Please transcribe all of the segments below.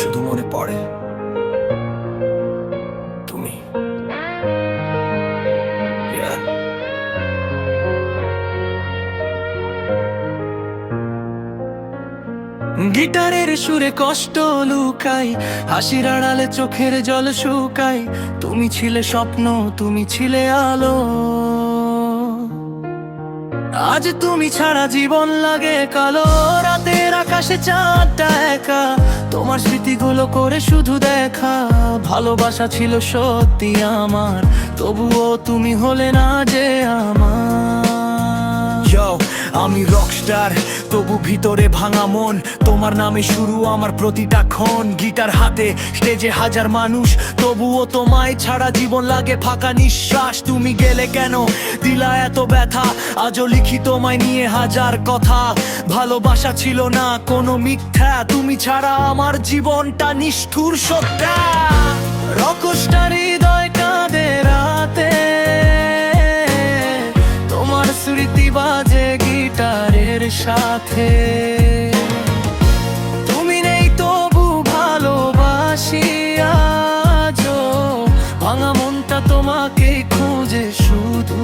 শুধু মনে পড়ে তুমি। Yeah. গিটারের সুরে কষ্ট লুকাই, হাসির আড়ালে চোখের জল শুকাই। তুমি ছিলে স্বপ্ন, তুমি ছিলে আলো। আজ তুমি ছাড়া জীবন লাগে কালো। রাতের আকাশে চাঁদটা একা, তোমার স্মৃতিগুলো করে শুধু দেখা। ভালোবাসা ছিল সত্যি আমার, তবুও তুমি হলে না যে আমার। আমি রকস্টার, তবু ভিতরে ভাঙা মন। তোমার নামে শুরু আমার প্রতিটা ক্ষণ। গিটার হাতে স্টেজে হাজার মানুষ, তবুও তোমায় ছাড়া জীবন লাগে ফাঁকা নিঃশ্বাস। তুমি গেলে কেন দিলা এত ব্যথা, আজও লিখি তোমায় নিয়ে হাজার কথা। ভালোবাসা ছিল না কোনো মিথ্যা, তুমি ছাড়া আমার জীবনটা নিষ্ঠুর সত্যা। রকস্টার হৃদয় কাঁদে রাতে, তোমার স্মৃতি বাজে গিটারের সাথে। তুমি নেই তবু ভালোবাসি আজও, ভাঙা মনটা তোমাকে খুঁজে শুধু।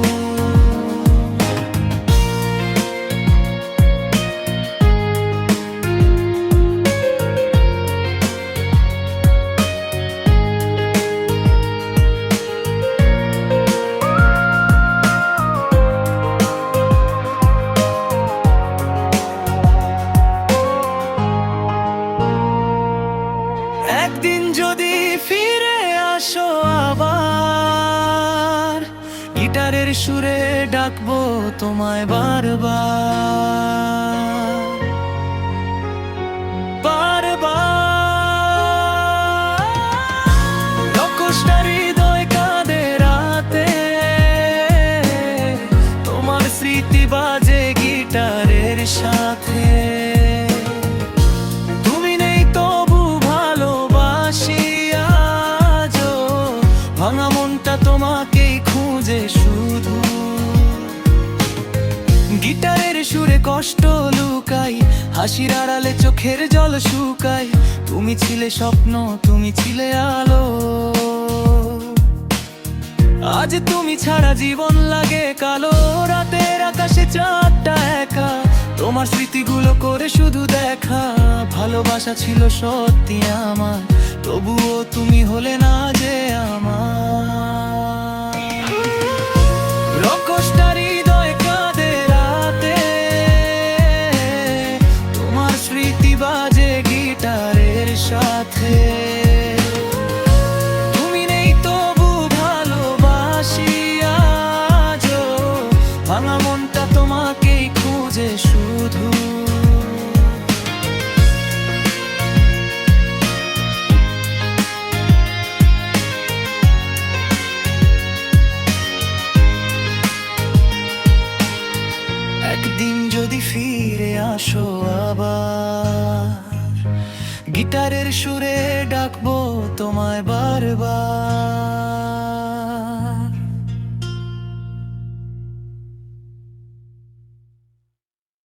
একদিন যদি ফিরে আসো আবার, গিটারের সুরে ডাকবো তোমায় বারবার বারবার। রকস্টার হৃদয় কাঁদে রাতে, তোমার স্মৃতি বাজে গিটারের সাথে। ভাঙা মনটা তোমাকেই খুঁজে শুধু। গিটারের সুরে কষ্ট লুকাই, হাসির আড়ালে চোখের জল শুকাই। তুমি ছিলে স্বপ্ন, তুমি ছিলে আলো। আজ তুমি ছাড়া জীবন লাগে কালো। রাতের আকাশে চাঁদটা একা, তোমার স্মৃতিগুলো করে শুধু দেখা। ভালোবাসা ছিল সত্যি আমার, তবুও তুমি হলে না যে আমার। রকস্টার হৃদয় কাঁদে রাতে, তোমার স্মৃতি বাজে গিটারের সাথে। তুমি নেই তবু ভালোবাসি আজও, ভাঙা মনটা তোমাকেই খুঁজে শুধু। একদিন যদি ফিরে আসো আবার, গিটারের সুরে ডাকবো তোমায় বারবার।